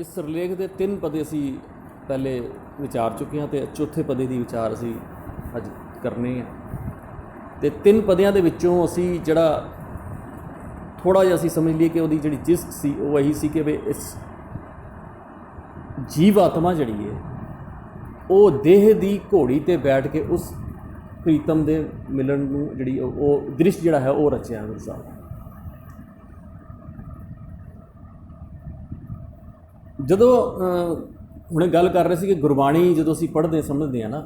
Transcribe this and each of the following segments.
इस सिरलेख के 3 पदे असी पहले विचार चुके हैं तो चौथे पदे की विचार असी अज करने हैं। तो 3 पदियां दे विचों असी जड़ा थोड़ा जिहा असी समझ लीए कि वो जी जिस्त सी वो यही सी कि भी इस जीव आत्मा जड़ी है वो देह की घोड़ी ते बैठ के उस प्रीतम दे मिलन नूं जिहड़ी वो दृश्य जिहड़ा है वो रचिया गुरु साहब। जदों हुणे गल कर रहे सी कि गुरबाणी जदों असीं पढ़दे समझदे हैं ना,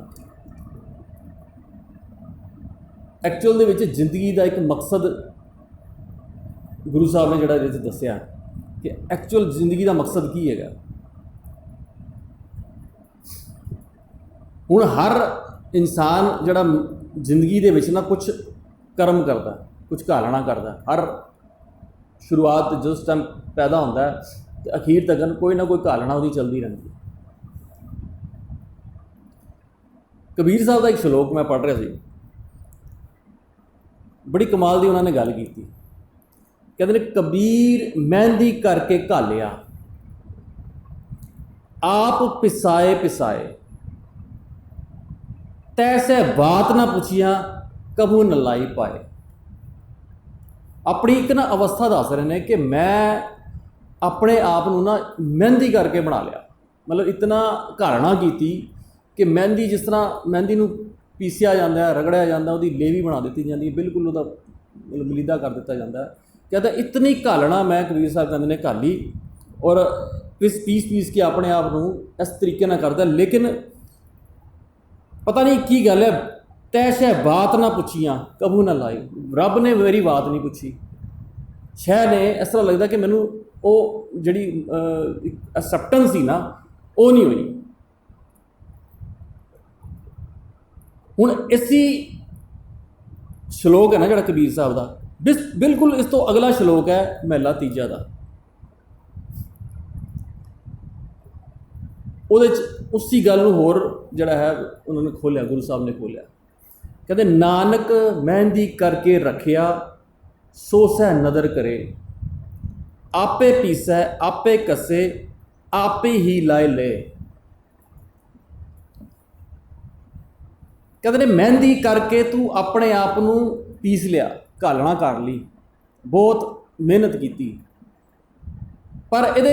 एक्चुअल दे विच जिंदगी का एक मकसद गुरु साहब ने जिहड़ा इहदे विच दस्सिया कि एक्चुअल जिंदगी का मकसद की हैगा। हुण हर इंसान जिहड़ा जिंदगी दे विच ना कुछ कर्म करदा, कुछ घालना करदा। हर शुरुआत जिस टाइम पैदा होंदा है तो अखीर तक कोई ना कोई घालना उसकी चलती रहती। कबीर साहब का एक श्लोक मैं पढ़ रहा सी, बड़ी कमाल की उन्होंने गल की। कहते ने कबीर मेहंदी करके घालिया आप पिसाए पिसाए तैसे बात ना पुछिया कबू न लाई पाए। अपनी एक ना अवस्था दस रहे हैं कि मैं अपने आप को ना मेहंदी करके बना लिया, मतलब इतना घालना की कि मेहंदी जिस तरह मेहंदी नूं पीसिया जाता है, रगड़िया जाता, वो लेवी बना दी जाती है, बिल्कुल वो मतलब मलीदा कर दिता जाता है। कहता इतनी घालना मैं कबीर साहब कहते हैं घाली और पीस के अपने आप को इस तरीके ना करता। लेकिन पता नहीं की गल है, तैशै बात ना पुछियाँ कबू ना लाई। रब ने मेरी बात नहीं पूछी, शह ने इस तरह लगता कि मैनू वो जी एक्सैप्टेंस सी ना वो नहीं हुई। हुण इसी श्लोक है ना जिहड़ा कबीर साहब का, बिल्कुल इस तो अगला श्लोक है महला तीजा का। उहदे च उसी गल नूं होर जिहड़ा है उन्होंने खोलिया, गुरु साहब ने खोलिया। कहते नानक मेहंदी करके रखिया सो सह नदर करे, आपे पीसै आपे कसे आपे ही लाए ले। कहते ने मेहंदी करके तू अपने आप को पीस लिया, घालना कर ली, बहुत मेहनत की, पर ये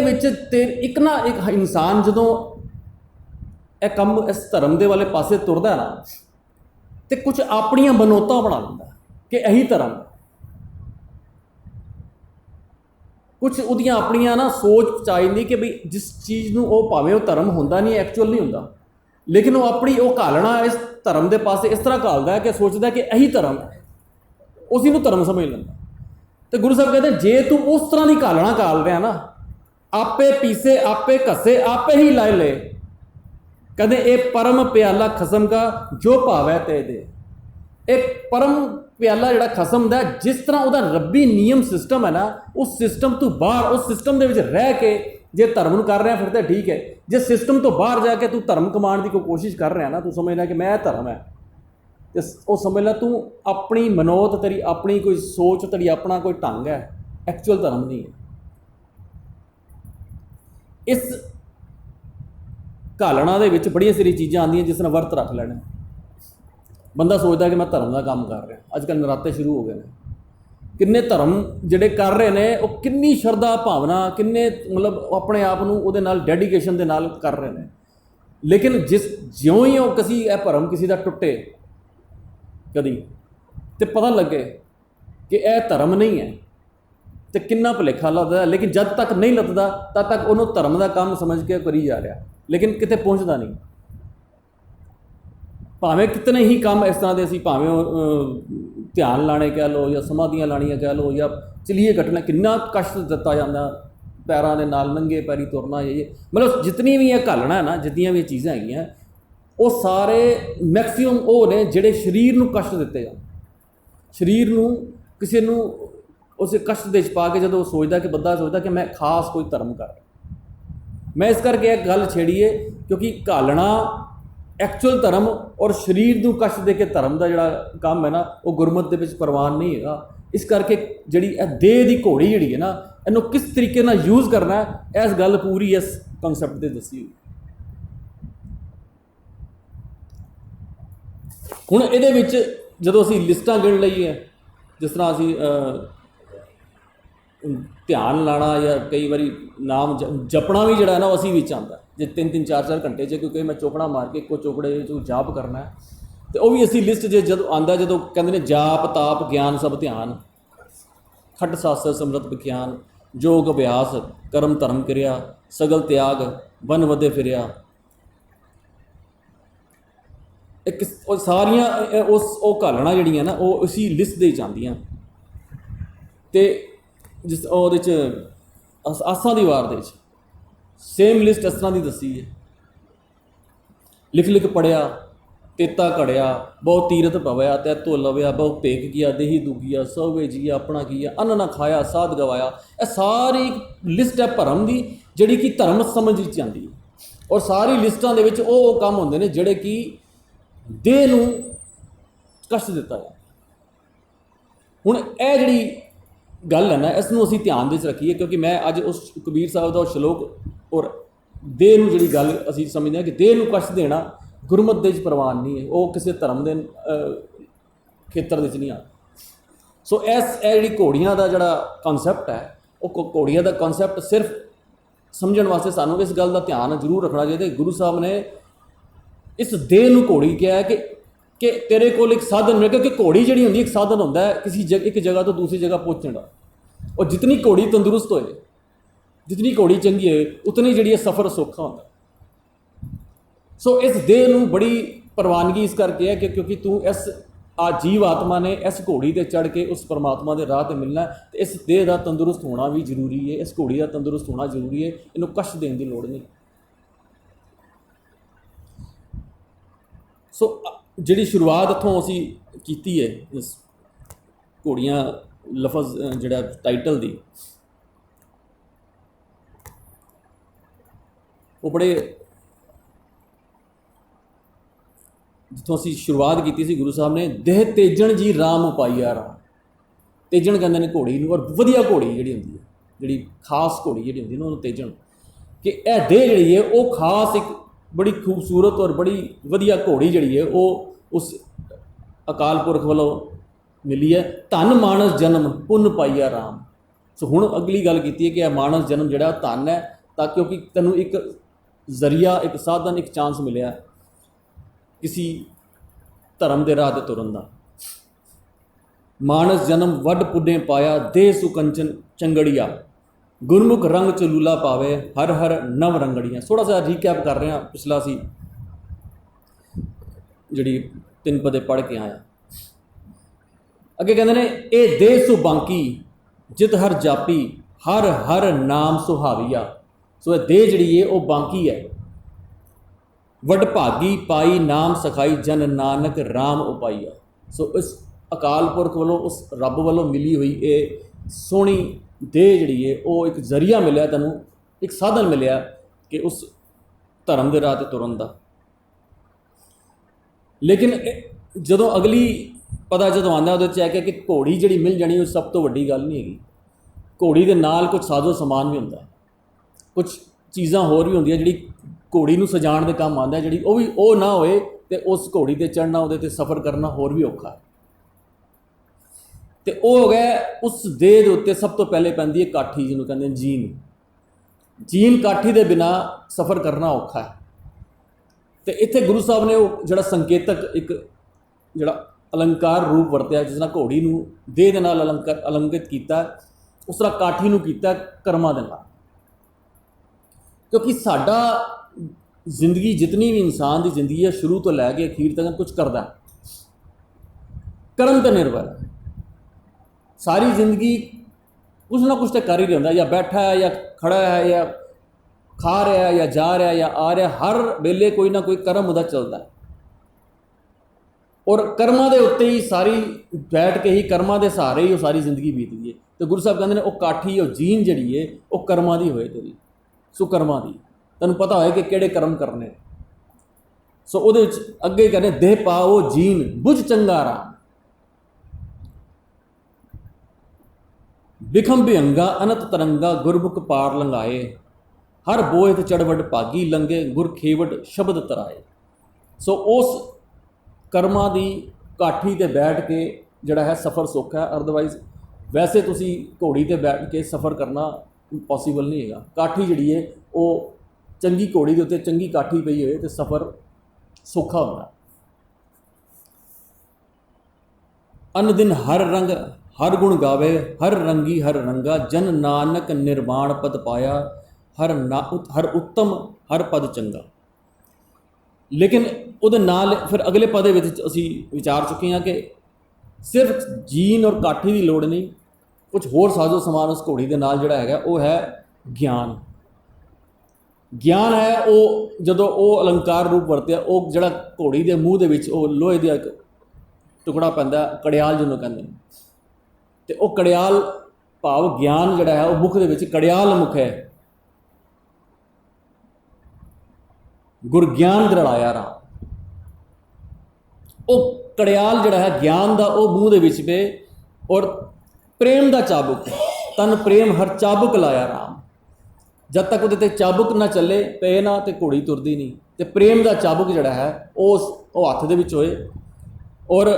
एक ना एक इंसान जदों यह कम इस धर्म के वाले पासे तुरदा है ना, तो कुछ अपनिया बनौतां बना लेंदा कि यही धर्म, कुछ उदियां अपनिया ना सोच चाहिए कि बई जिस चीज़ नूं वो भावें वो धर्म होंदा नहीं, एक्चुअल नहीं होंदा, लेकिन वो अपनी वो घालना इस धर्म के पासे इस तरह घालता है कि सोचता कि यही धर्म है, उसी नूं धर्म समझ लेंदा। तो गुरु साहब कहते जे तू उस तरह की घालना घाल रहा ना, आपे पीसे आपे घसे आपे ही लाए ले। कहते ये परम प्याला खसम का जो भावै ते दे। एक परम प्याला जिहड़ा खसम दा, जिस तरह उसका रब्बी नियम सिस्टम है ना, उस सिस्टम तो बाहर, उस सिस्टम के रह के जे धर्म कर रहा फिर तो ठीक है। जे सिस्टम तो बाहर जाके तू धर्म कमाने की कोई कोशिश कर रहा ना, तू समझना कि मैं धर्म है, तो वो समझ ला तू अपनी मनोत तेरी अपनी कोई सोच तेरी अपना कोई ढंग है, एक्चुअल धर्म नहीं है। इस घालना दे विच बड़िया सारी चीज़ां आंदियां, जिस तरह वर्त रख लेना, बंदा सोचता कि मैं धर्म का काम कर रहा। अजकल नराते शुरू हो गए हैं, किन्ने धर्म जिहड़े कर रहे हैं वो किन्नी शरधा भावना, किन्ने मतलब अपने आप को उहदे नाल डेडिकेशन दे नाल कर रहे हैं। लेकिन जिस ज्यों ही वो किसी भरम किसी का टुटे कदी तो पता लगे कि यह धर्म नहीं है, तो किन्ना भुलेखा लगता है। लेकिन जब तक नहीं लगता तब तक उन्होंने धर्म का काम समझ के करी जा रहा, लेकिन कितने पहुँचता नहीं। भावें कितने ही काम इस तरह के असीं भावें ध्यान लाने कह लो या समाधियां लानियां कह लो या चलीए कटना, कितना कष्ट दिता जाता, पैरों के नाल नंगे पैरी तुरना, ये मतलब जितनी भी यह घालना है ना, जितनी भी चीज़ां हैगियां वो सारे मैक्सीमम वो ने जिहड़े शरीर नूं कष्ट दिते जाते। शरीर नूं किसी नूं उस कष्ट दे पा के जो सोचता कि बंदा सोचता कि मैं खास कोई धर्म कर रहा। मैं इस करके एक गल छेड़ी है क्योंकि घालना एक्चुअल धर्म और शरीर को कष्ट दे के धर्म का जोड़ा काम है ना, वो गुरमत के प्रवान नहीं है। इस करके जी देह की घोड़ी जी है ना, ਇਹਨੂੰ किस तरीके ਨਾਲ यूज़ करना है, इस गल पूरी इस कॉन्सैप्ट से दसी हुई। हुण इहदे विच जदों असीं लिस्टां गिण लईए, जिस तरह असीं ध्यान लाना या कई बारी नाम जपना भी जिहड़ा ना असीं विच आंदा, जे 3-3 4-4 घंटे च क्योंकि मैं चौकड़ा मार के इक्को चौकड़े चों जाप करना है, तो वह भी असीं लिस्ट जे जदों आंदा, जदों कहंदे ने जाप ताप ज्ञान सब ध्यान, खट शास्त्र समृत विख्यान, जोग अभ्यास कर्म धर्म क्रिया, सगल त्याग वन वधे फिरिया, एक सारियां उस घालना जिहड़ियां ना वो उसी लिस्ट दे आंदियां। ते जिस ਉਹਦੇ 'ਚ आसां दी वार दे सेम लिस्ट इस तरह की दसी है, लिख लिख पढ़िया तेता घड़िया, बहु तीरथ पवया तैतो लवया, बहु भेक किया देही दुगिया, सौवे जिया अपना किया, अन्न ना खाया साध गवाया। यह सारी लिस्ट है भरम की जिहड़ी कि धर्म समझ च आती है, और सारी लिस्टां दे विच वो काम होंदे ने जिहड़े कि देह नूं कष्ट दिता है। हुण यह जिहड़ी गल है ना, इसनूं असीं ध्यान दे रखीए, क्योंकि मैं अज उस कबीर साहब का श्लोक और देह नूं जिहड़ी गल असीं समझदे कि देह नूं कष्ट देना गुरमत दे प्रवान नहीं है, वो किसी धर्म के खेत्र दे नहीं आ। सो इस जिहड़ी घोड़ियां दा जिहड़ा कॉन्सैप्ट है, वो घोड़ियां दा कॉन्सैप्ट सिर्फ समझण वास्ते सानूं इस गल का ध्यान जरूर रखना चाहिए। गुरु साहब ने इस देह नूं घोड़ी कहा कि तेरे कोल एक साधन है, क्योंकि घोड़ी जिहड़ी हुंदी एक साधन होंदा है किसी एक जगह तो दूसरी जगह पहुँचण दा, और जितनी घोड़ी तंदुरुस्त होए, जितनी घोड़ी चंगी होए, उतनी जिहड़ी सफ़र सौखा होंदा। सो इस देह नूं बड़ी प्रवानगी इस करके है कि क्योंकि तू इस जीव आत्मा ने इस घोड़ी ते चढ़ के उस परमात्मा के राह ते मिलना, तो इस देह का तंदुरुस्त होना भी जरूरी है, इस घोड़ी का तंदुरुस्त होना जरूरी है, इनू कष्ट देने की लोड़ नहीं। सो जिहड़ी शुरुआत इत्थों असीं कीती है इस घोड़ियां लफज जिहड़ा टाइटल दी, वो बड़े जितों असीं शुरुआत की गुरु साहब ने देह तेजन जी राम उपाइया राम, तेजन कहते हैं घोड़ी नूं, और वधिया घोड़ी जिहड़ी हुंदी है, जिहड़ी खास घोड़ी जिहड़ी हुंदी ना, उहनूं तेजन, कि यह देह जिहड़ी है वो खास एक बड़ी खूबसूरत और बड़ी वधिया घोड़ी जिहड़ी है वो उस अकाल पुरख वालों मिली है। धन मानस जन्म पुन पाइया राम। सो हुण अगली गल की है कि यह मानस जन्म जिहड़ा धन है, तां क्योंकि तैनूं एक जरिया एक साधन एक चांस मिलिया किसी धर्म के राह ते तुरन दा। मानस जन्म वड पुने पाया देह सुकंचन चंगड़िया, गुरमुख रंग चलूला पावे हर हर नव रंगड़ियाँ। थोड़ा सा रीकैप कर रहे हैं, पिछला सी जिहड़ी 3 पदे पढ़ के आया। अगे कहते हैं ए देह सु बांकी जित हर जापी हर हर नाम सुहाविया। सो यह देह जिहड़ी है वो बांकी है, वडभागी पाई नाम सखाई जन नानक राम उपाइया। सो इस अकाल पुरख वालों उस रब वालों मिली हुई ये सोहनी देह जिहड़ी है वो एक जरिया मिलिया, तैनूं एक साधन मिलिया कि उस धर्म के राह ते तुरन दा। लेकिन जदों अगली पता जो आंदा उहदे है कि घोड़ी जिहड़ी मिल जानी वो सब तो वड्डी गल नहीं हैगी। घोड़ी के नाल कुछ साजो समान भी हुंदा, कुछ चीज़ां होर भी हुंदियां जिहड़ी घोड़ी नूं सजाण दे काम आंदा, जिहड़ी वो भी वो ना होए ते उस घोड़ी ते चढ़ना उहदे ते सफ़र करना होर भी औखा है। तो वह हो गया उस देह के उत्ते सब तो पहले पैंदी है काठी, जिन्होंने कहते हैं जीन। जीन काठी के बिना सफ़र करना औखा है। तो इत्थे गुरु साहब ने वो जिहड़ा संकेतक एक जिहड़ा अलंकार रूप वरत्या, जिस तरह घोड़ी नूं देह दे नाल अलंकृत किया, उस तरह काठी नूं कीता कर्मां दे नाल। क्योंकि साडा जिंदगी जितनी भी इंसान की जिंदगी है शुरू तो लैके अखीर तक कुछ करदा कर्म पर निर्भर है। सारी जिंदगी कुछ ना कुछ तो कर ही रहा, या बैठा है या खड़ा है या खा रहा है या जा रहा है या आ रहा है, हर वेले कोई ना कोई कर्म उहदा चलता है। और कर्मां दे उत्ते ही सारी बैठ के ही कर्मां दे सहारे ही वो सारी जिंदगी बीतदी है। तो गुरु साहब कहते हैं वो काठी और जीन जिहड़ी है वो कर्मां दी होए, तेरी सुकर्मां दी, तैनूं पता होए कि किहड़े कर्म करने। सो उहदे विच अगे कहने देह पाओ जीन बुझ चंगा राम। बिखम बिहंगा अनत तरंगा गुरमुख पार लंघाए, हर बोए ते चढ़वट भागी लंघे गुर खेवट शब्द तराए। सो उस कर्मां दी काठी ते बैठ के जिहड़ा है सफ़र सौखा है, अदरवाइज वैसे तुसी घोड़ी ते बैठ के सफ़र करना पॉसीबल नहीं है। काठी जिहड़ी है वो चंगी घोड़ी के उत्ते चंगी काठी पई होए तो सफ़र सौखा होंदा। अन दिन हर रंग हर गुण गावे, हर रंगी हर रंगा, जन नानक निर्वाण पद पाया, हर उत्तम हर पद चंगा। लेकिन ਉਹਦੇ ਨਾਲ फिर अगले पद असी विचार चुके हैं कि सिर्फ जीन और काठी की लोड़ नहीं, कुछ होर साजो समान उस घोड़ी के नाल जिहड़ा हैगा वो है ज्ञान। ज्ञान है वो जदों वो अलंकार रूप वरतिया, वो जिहड़ा घोड़ी के मूँह दे विच वो लोहे का टुकड़ा पैंदा, कड़ियाल जिन्होंने कहते हैं, तो वो कड़ियाल भाव ज्ञान जिहड़ा है वो मुख दे विच कड़ियाल मुख है। गुर ज्ञान दरड़ाया राम, वो कड़ियाल जिहड़ा है ज्ञान का वो मूँह दे विच पे, और प्रेम का चाबुक तन प्रेम हर चाबुक लाया राम। जब तक वो चाबुक ना चले पे ना तो घोड़ी तुरदी नहीं, तो प्रेम का चाबुक जिहड़ा है वो हत्थ दे विच होए। और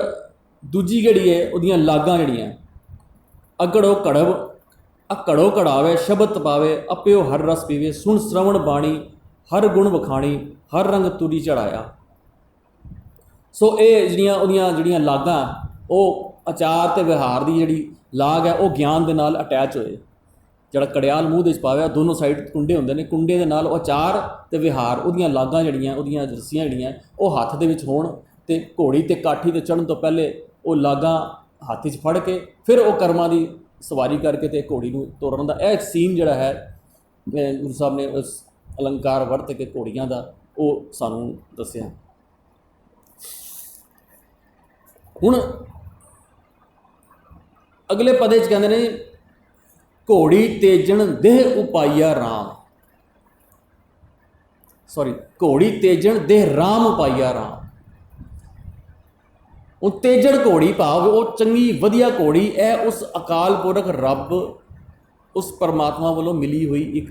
दूजी जिहड़ी है उहदियां लागां जिहड़ियां अगड़ो कड़व अकड़ो कड़ावे शब्द पावे, अप्यो हर रस पीवे, सुन श्रवण बाणी हर गुण वखाणी, हर रंग तुरी चढ़ाया। सो ये जिहड़ियां लागां वो आचार ते व्यवहार की जिहड़ी लाग है वो ज्ञान दे नाल अटैच होए। जिहड़ा कड़ियाल मूँह दे पावे दोनों साइड कुंडे होंदे ने, कुंडे दे नाल आचार ते व्यवहार उहदियां लागां जिहड़ियां उहदियां रस्सियां जिहड़ियां वो हत्थ दे विच होण, ते घोड़ी ते काठी ते चढ़न तो पहले वो लागां हत्थ च फड़ के फिर वो कर्मां दी सवारी करके ते घोड़ी नूं तोरन दा एक सीन जिहड़ा है गुरु साहब ने उस अलंकार वरत के घोड़ियां दा वो सानूं दस्सिया। हुण अगले पदे च कहंदे ने घोड़ी तेजन देह उपाइया राम, सॉरी घोड़ी तेजन देह राम उपाइया राम। वो तेजड़ घोड़ी भाव वो चंगी वधिया घोड़ी है, उस अकाल पुरख रब उस परमात्मा वालों मिली हुई एक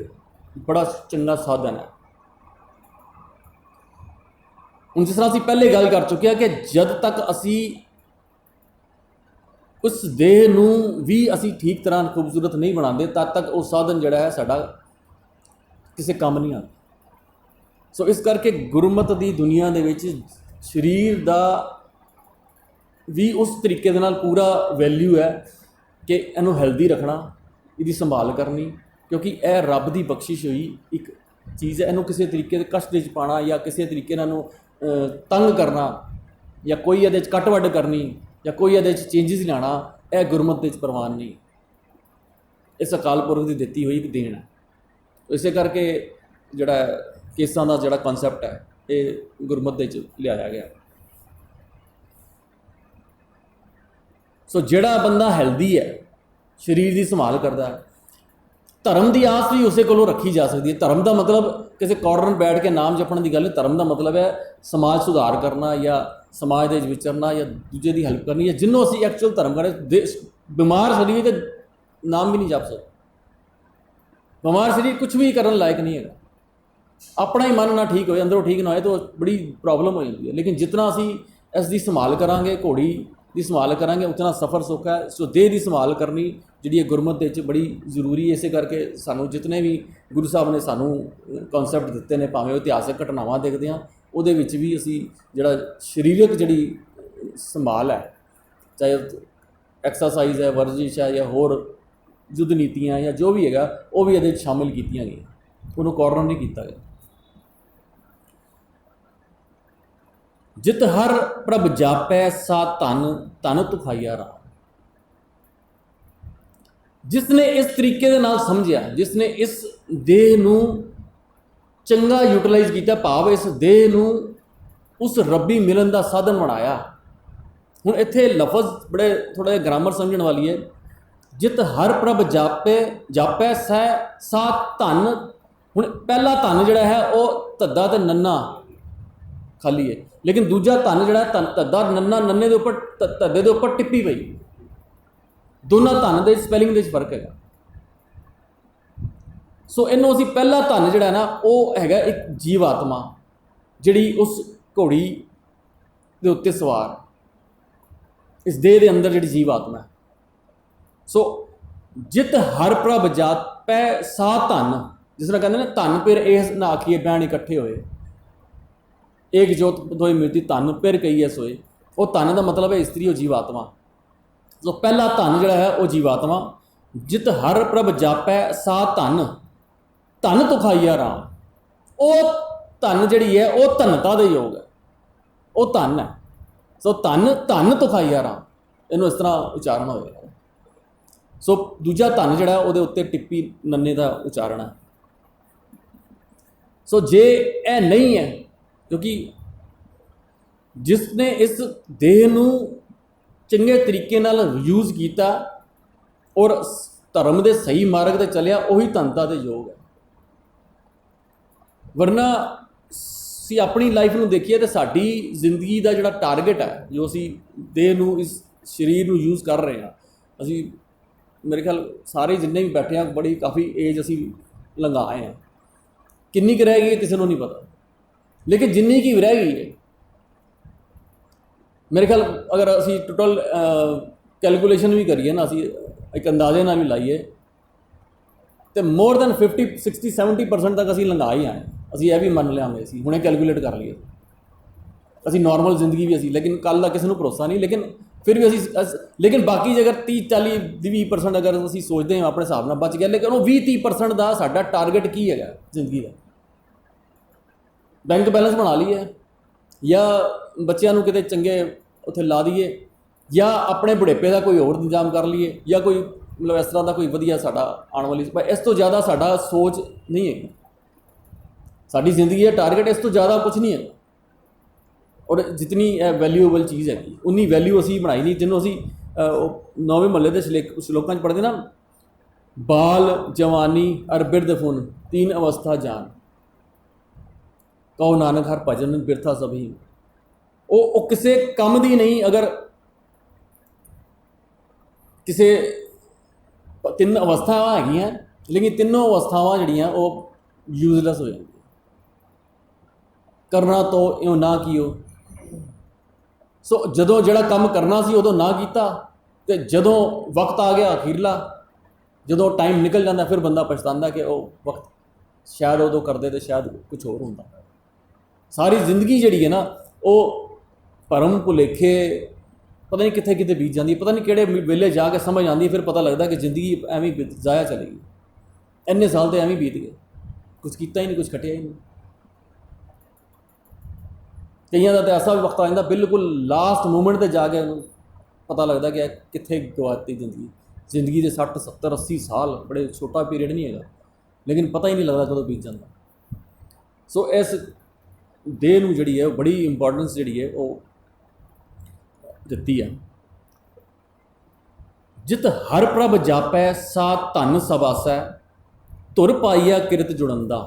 बड़ा चंगा साधन है। हुण जिस तरह असीं पहले गल कर चुके हैं कि जद तक असी उस देह नूं भी असी ठीक तरह खूबसूरत नहीं बनाते तद तक वो साधन जिहड़ा है साडा किसी काम नहीं आता। सो इस करके गुरमत की दुनिया दे विच शरीर का भी उस तरीके दे नाल पूरा वैल्यू है कि इनू हैल्दी रखना, इसकी संभाल करनी, क्योंकि यह रब की बख्शिश हुई एक चीज़ है। इनू किसी तरीके कष्ट विच पाना या किसी तरीके इनू तंग करना या कोई ये कट वड्ड करनी या कोई ये चेंजिस लाना, यह गुरमत के प्रवान नहीं, इस अकाल पुरख की दिती हुई एक देन है। इस करके जिहड़ा केसां का जिहड़ा कॉन्सैप्ट है ये गुरमत के लियाया गया। सो जिहड़ा बंदा हैल्दी है, शरीर की संभाल करता है, धर्म की आस भी उस को रखी जा सकती है। धर्म का मतलब किसी कॉर्नर बैठ के नाम जपण की गल, धर्म का मतलब है समाज सुधार करना या समाज के विचरना या दूजे की हेल्प करनी, या जिन्हों असी एक्चुअल धर्म करें। बीमार शरीर के नाम भी नहीं जप सकते, बीमार शरीर कुछ भी करने लायक नहीं है। अपना ही मन ना ठीक हो, अंदरों ठीक ना हो तो बड़ी प्रॉब्लम हो जाती है। लेकिन जितना असी इसकी संभाल करांगे, घोड़ी की संभाल करांगे, उतना सफ़र सौखा है। सो देह की संभाल करनी जी गुरमत के बड़ी जरूरी है। इस करके सानू जितने भी गुरु साहब ने सानू कॉन्सैप्ट दिते ने, भावें इतिहासक घटनावां देखते हैं, वो भी असी जिहड़ा शरीरक जी संभाल है, चाहे एक्सरसाइज है, वर्जिश है या होर युद्ध नीतियाँ या जो भी है वो भी ये शामिल की गई, उन्होंने कॉर्नर नहीं किया गया। जित हर प्रभ जापै सा धन धन तुखाइया राम। जिसने इस तरीके दे नाल समझिया, जिसने इस देह नूं चंगा यूटिलाइज किया, भाव इस देह नूं उस रब्बी मिलन का साधन बनाया। हुण इत्थे लफज बड़े थोड़ा ग्रामर समझण वाली है। जित हर प्रभ जापे जापै सा धन। हुण पहला धन जिहड़ा है वह धद्दा ते नन्ना खाली है, लेकिन दूजा धन जिहड़ा धद्दा नन्ना नन्ने दे उपर धद्दे दे उपर टिप्पी पई। दोनों धन के स्पैलिंग के फर्क है। सो इनू असी पहला धन जिहड़ा ना वो हैगा एक जीव आत्मा जिहड़ी उस घोड़ी के उत्ते सवार, इस देह के अंदर जिहड़ी जीव आत्मा है। सो जित हर प्रभ जात पै सा धन, जिस तरह कहते हैं ना धन फिर इस ना आखिए बैन इकट्ठे होए, एक जोत दोई मिलती धन फिर कही है सोए। वो धन का मतलब है स्त्री और जीवात्मा। तो पहला धन जिहड़ा है वो जीवात्मा। जित हर प्रभ जापै सा धन, धन तो खाइया राम। वो धन जिहड़ी है वो धनता दे योग है, वो धन है। सो धन धन तो खाइया राम, इनू इस तरह उच्चारण होएगा। सो दूजा धन जिहड़ा उहदे उत्ते टिप्पी नन्ने का उच्चारण है। सो जे यह नहीं है, क्योंकि जिसने इस देह नूं चंगे तरीके नाल यूज़ किया और धर्म के सही मार्ग ते चलिया, वही धनता के योग है। वरना असी अपनी लाइफ में देखिए तो साडी जिंदगी का जिहड़ा टारगेट है, जो असी देह नूं इस शरीर नूं यूज़ कर रहे हैं, असी मेरे ख्याल सारे जिन्ने भी बैठे हैं बड़ी काफ़ी एज असी लंघा आए हैं। किन्नी क रह गई है किसी को नहीं पता, लेकिन जिन्नी की रह गई है मेरे ख्याल अगर असी टोटल कैलकुलेशन भी करिए ना, असी एक अंदाजे ना भी लाइए तो मोर दैन 50-60-70% तक असी लंघा ही आए। असी यह भी मन लियांगे, असी हुणे कैलकुलेट कर लीए, असी नॉर्मल जिंदगी भी असी, लेकिन कल का किसी को भरोसा नहीं, लेकिन फिर भी असी लेकिन बाकी जे अगर 30-40-20% अगर असी सोचते हैं अपने हिसाब नाल बच गया, लेकिन वो 20-30% का साडा टारगेट की है जिंदगी का। बैंक बैलेंस बना लीए, या बच्चों को किते चंगे उत्थे ला दीए, या अपने बुढ़ेपे का कोई होर इंतजाम कर लीए, या कोई मतलब इस तरह का कोई वधिया साडा आने वाली, पर इस तो ज़्यादा साडा सोच नहीं है। साडी जिंदगी का टारगेट इस तो ज़्यादा कुछ नहीं है। और जितनी वैल्यूएबल चीज़ है उन्नी वैल्यू असी बनाई नहीं, जिन्हों असी 9वें महल्ले के श्लोकों च पढ़ते ना, बाल जवानी अर बिरध फुन तीन अवस्था जान, कहो नानक हर भजन बिरथा सभी। वो किसी काम दी नहीं, अगर किसी तीन अवस्थावां हैगियां, लेकिन तीनों अवस्थावां जिहड़ियां वो यूजलैस हो जाती। करना तो इउं ना कियो। सो जदों जिहड़ा काम करना सी उदों ना कीता, ते जदों वक्त आ गया अखीरला, जदों टाइम निकल जाता फिर बंदा पछतांदा कि वो वक्त शायद उदों करदे तो शायद कुछ होर हुंदा। सारी जिंदगी जिहड़ी है ना वो भरम भुलेखे पता नहीं कित्थे कित्थे बीत जाती, पता नहीं किहड़े वेले जाके समझ आती, फिर पता लगता कि जिंदगी एवं जाया चलेगी। इन्ने साल तो एवं बीत गए, कुछ किया ही नहीं, कुछ खटिया ही नहीं। कईयां दा तो ऐसा भी वक्त आ जाता बिल्कुल लास्ट मोमेंट पर जाके पता लगता कि कित्थे गवाती जिंदगी के 60-70-80 साल बड़े छोटा पीरियड नहीं है, लेकिन पता ही नहीं लगता कदों बीत जाता। सो इस देह नूं जिहड़ी है बड़ी इंपॉर्टेंस जिहड़ी है वो दित्ती है। जित हर प्रभ जापै सा धन सबासै, धुर पाईया किरत जुड़ंदा।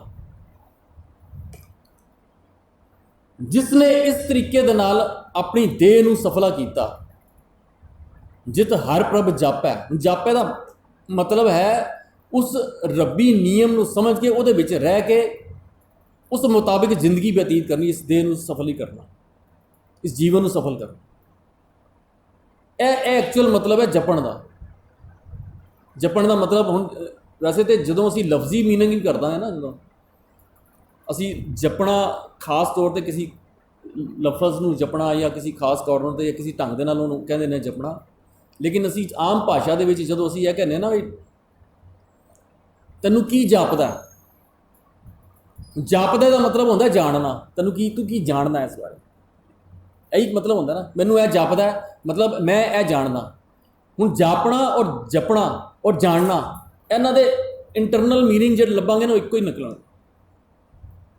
जिसने इस तरीके दे नाल अपनी देह नूं सफला कीता, जित हर प्रभ जापै, जापै का मतलब है उस रब्बी नियम नूं समझ के उहदे विच रह के उस मुताबिक जिंदगी व्यतीत करनी, इस देह नूं सफल ही करना, इस जीवन नूं सफल करना। यह एक्चुअल मतलब है जपण का। जपण का मतलब हुण वैसे तो जदों असी लफ्जी मीनिंग ही करदा है ना, जदों असी जपना खास तौर पर किसी लफज नूं जपना या किसी खास कॉर्नर ते या किसी ढंग दे नाल उहनूं कहंदे ने जपना, लेकिन असी आम भाषा दे विच जदों असी यह कहने ना भी तैनूं की जापदा, जापदे का मतलब होंदा जानना, तैनूं की तू की जानना इस बारे, यही मतलब होंदा ना। मैनूं यह जापदा मतलब मैं यह जानना। हुण जापना और जपना और जानना इन्हां दे इंटरनल मीनिंग जो लभांगे ना इक्को ही निकलण।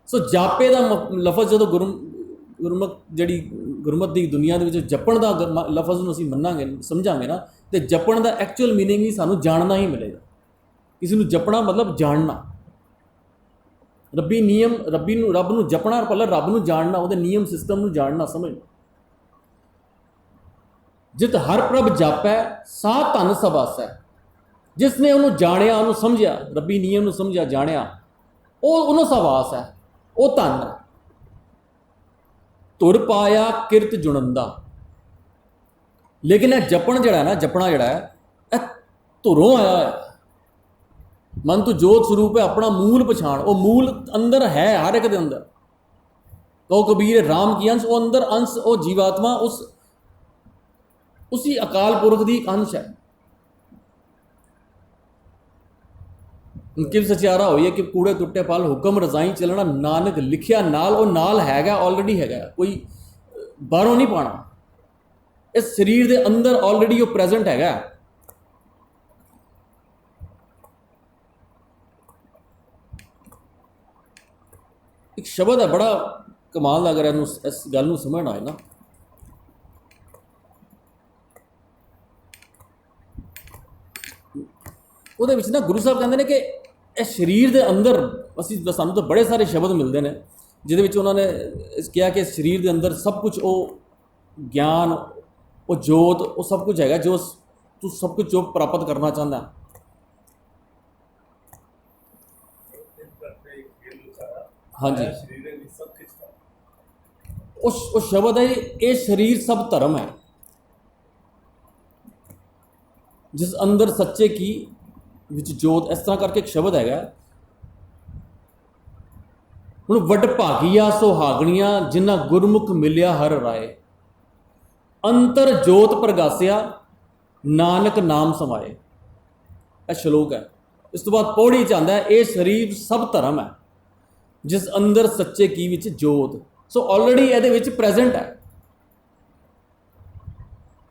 सो जापे का लफज जो गुरमुख जी गुरमत की दुनिया के जपण का लफज नूं असीं मन्नांगे समझांगे ना, तो जपण का एक्चुअल मीनिंग ही सानूं जानना ही मिलेगा। किसी नूं जपना मतलब जानना, रब्बी नियम रब नूं जपना पहले रब नूं जानना, उहदे नियम सिस्टम नूं जानना समझना। ਜਿਤ ਹਰ ਪ੍ਰਭ ਜਾਪੈ ਸਾ ਧਨ ਸਬਾਸੈ। ਜਿਸਨੇ ਉਹਨੂੰ ਜਾਣਿਆ, ਉਹਨੂੰ ਸਮਝਿਆ, ਰੱਬੀ ਨਿਯਮ ਨੂੰ ਸਮਝਿਆ, ਜਾਣਿਆ, ਉਹ ਉਹਨੂੰ ਸਵਾਸ ਹੈ, ਉਹ ਧਨ ਹੈ। ਧੁਰ ਪਾਇਆ ਕਿਰਤ ਜੁਣੰਦਾ। ਲੇਕਿਨ ਇਹ ਜਪਣ ਜਿਹੜਾ ਨਾ, ਜਪਣਾ ਜਿਹੜਾ ਹੈ, ਇਹ ਧੁਰੋਂ ਆਇਆ ਹੋਇਆ। ਮਨ ਤੋਂ ਜੋਤ ਸਰੂਪ ਹੈ, ਆਪਣਾ ਮੂਲ ਪਛਾਣ। ਉਹ ਮੂਲ ਅੰਦਰ ਹੈ, ਹਰ ਇੱਕ ਦੇ ਅੰਦਰ। ਕਹੋ ਕਬੀਰ ਰਾਮ ਕੀ ਅੰਸ਼, ਉਹ ਅੰਦਰ ਅੰਸ਼, ਉਹ ਜੀਵਾਤਮਾ ਉसी अकाल पुरख की अंश है। किव सचियारा हुई है कि कूड़े टुट्टे पाल हुक्म रजाई चलना, नानक लिखिया नाल, वो नाल हैगा, ऑलरेडी हैगा, कोई बाहरों नहीं पाना। इस शरीर के अंदर ऑलरेडी वो प्रेजेंट हैगा। एक शब्द है बड़ा कमाल, अगर इस गल नूं समझना है ना, ਉਹਦੇ ਵਿੱਚ ਨਾ ਗੁਰੂ ਸਾਹਿਬ ਕਹਿੰਦੇ ਨੇ ਕਿ ਇਹ ਸਰੀਰ ਦੇ ਅੰਦਰ ਸਾਨੂੰ ਤਾਂ ਬੜੇ ਸਾਰੇ ਸ਼ਬਦ ਮਿਲਦੇ ਨੇ ਜਿਹਦੇ ਵਿੱਚ ਉਹਨਾਂ ਨੇ ਕਿਹਾ ਕਿ ਸਰੀਰ ਦੇ ਅੰਦਰ ਸਭ ਕੁਝ, ਉਹ ਗਿਆਨ, ਉਹ ਜੋਤ, ਉਹ ਸਭ ਕੁਝ ਹੈਗਾ ਜੋ ਤੂੰ ਸਭ ਕੁਝ ਜੋ ਪ੍ਰਾਪਤ ਕਰਨਾ ਚਾਹੁੰਦਾ। ਹਾਂਜੀ, ਉਹ ਸ਼ਬਦ ਹੈ, ਇਹ ਸਰੀਰ ਸਭ ਧਰਮ ਹੈ, ਜਿਸ ਅੰਦਰ ਸੱਚੇ ਕੀ ਵਿੱਚ ਜੋਤ। ਇਸ ਤਰ੍ਹਾਂ ਕਰਕੇ ਇੱਕ ਸ਼ਬਦ ਹੈਗਾ। ਹੁਣ ਵੱਡ ਭਾਗੀਆ ਸੁਹਾਗਣੀਆਂ ਜਿਨ੍ਹਾਂ ਗੁਰਮੁਖ ਮਿਲਿਆ ਹਰ ਰਾਏ, ਅੰਤਰ ਜੋਤ ਪ੍ਰਗਾਸਿਆ ਨਾਨਕ ਨਾਮ ਸਮਾਏ। ਇਹ ਸ਼ਲੋਕ ਹੈ। ਇਸ ਤੋਂ ਬਾਅਦ ਪੌੜੀ ਚ ਆਉਂਦਾ ਹੈ, ਇਹ ਸਰੀਰ ਸਭ ਧਰਮ ਹੈ, ਜਿਸ ਅੰਦਰ ਸੱਚੇ ਕੀ ਵਿੱਚ ਜੋਤ। ਸੋ ਆਲਰੇਡੀ ਇਹਦੇ ਵਿੱਚ ਪ੍ਰੈਜ਼ੈਂਟ ਹੈ।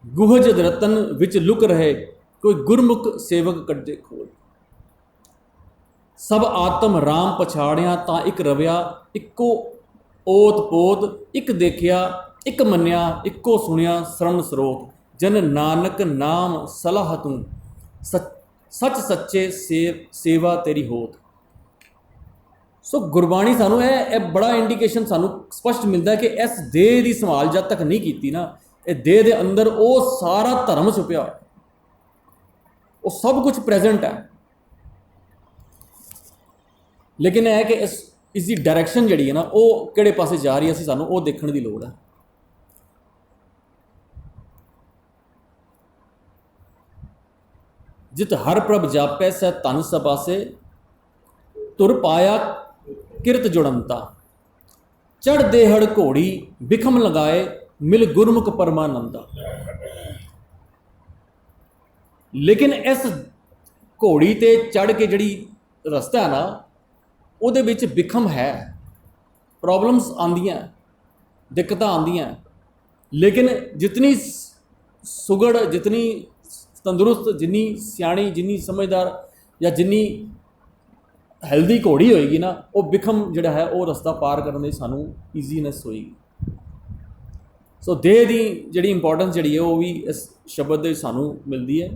ਗੁਹਜ ਰਤਨ ਵਿੱਚ ਲੁਕ ਰਹੇ, ਕੋਈ ਗੁਰਮੁਖ ਸੇਵਕ ਕੱਢੇ ਖੋਲ। ਸਭ ਆਤਮ ਰਾਮ ਪਛਾੜਿਆ ਤਾਂ ਇੱਕ ਰਵਿਆ, ਇੱਕੋ ਓਤ ਪੋਤ, ਇੱਕ ਦੇਖਿਆ ਇੱਕ ਮੰਨਿਆ, ਇੱਕੋ ਸੁਣਿਆ ਸਰਣ ਸਰੋਤ। ਜਨ ਨਾਨਕ ਨਾਮ ਸਲਾਹ ਤੂੰ, ਸੱਚ ਸੱਚੇ ਸੇਵਾ ਤੇਰੀ ਹੋਤ। ਸੋ ਗੁਰਬਾਣੀ ਸਾਨੂੰ ਇਹ ਬੜਾ ਇੰਡੀਕੇਸ਼ਨ ਸਾਨੂੰ ਸਪਸ਼ਟ ਮਿਲਦਾ ਕਿ ਇਸ ਦੇਹ ਦੀ ਸੰਭਾਲ ਜਦ ਤੱਕ ਨਹੀਂ ਕੀਤੀ ਨਾ, ਇਹ ਦੇਹ ਦੇ ਅੰਦਰ ਉਹ ਸਾਰਾ ਧਰਮ ਛੁਪਿਆ ਹੋਇਆ, ਉਹ ਸਭ ਕੁਝ ਪ੍ਰੈਜ਼ੈਂਟ ਹੈ। ਲੇਕਿਨ ਇਹ ਹੈ ਕਿ ਇਸ ਦੀ ਡਾਇਰੈਕਸ਼ਨ ਜਿਹੜੀ ਹੈ ਨਾ, ਉਹ ਕਿਹੜੇ ਪਾਸੇ ਜਾ ਰਹੀ ਹੈ, ਅਸੀਂ ਸਾਨੂੰ ਉਹ ਦੇਖਣ ਦੀ ਲੋੜ ਹੈ। ਜਿਤ ਹਰ ਪ੍ਰਭ ਜਾਪੈ ਸੈ ਧਨ ਸਬਾਸੇ, ਤੁਰ ਪਾਇਆ ਕਿਰਤ ਜੁੜੰਤਾ। ਚੜ ਦੇਹੜ ਘੋੜੀ ਬਿਖਮ ਲਗਾਏ, ਮਿਲ ਗੁਰਮੁਖ ਪਰਮਾਨੰਦਾ। ਲੇਕਿਨ ਇਸ ਘੋੜੀ ਤੇ ਚੜ ਕੇ ਜਿਹੜੀ ਰਸਤਾ ਹੈ ਨਾ, ਉਹਦੇ ਵਿੱਚ ਬਿਖਮ ਹੈ, ਪ੍ਰੋਬਲਮਸ ਆਉਂਦੀਆਂ, ਦਿੱਕਤਾਂ ਆਉਂਦੀਆਂ। ਲੇਕਿਨ ਜਿਤਨੀ ਸੁਗੜ, ਜਿਤਨੀ ਤੰਦਰੁਸਤ, ਜਿੰਨੀ ਸਿਆਣੀ, ਜਿੰਨੀ ਸਮਝਦਾਰ ਜਾਂ ਜਿੰਨੀ ਹੈਲਦੀ ਘੋੜੀ ਹੋਏਗੀ ਨਾ, ਉਹ ਬਿਖਮ ਜਿਹੜਾ ਹੈ ਉਹ ਰਸਤਾ ਪਾਰ ਕਰਨ ਦੀ ਸਾਨੂੰ ਈਜ਼ੀਨੈਸ ਹੋਏਗੀ। ਸੋ ਦੇਹ ਦੀ ਜਿਹੜੀ ਇੰਪੋਰਟੈਂਸ ਜਿਹੜੀ ਹੈ ਉਹ ਵੀ ਇਸ ਸ਼ਬਦ ਦੇ ਸਾਨੂੰ ਮਿਲਦੀ ਹੈ।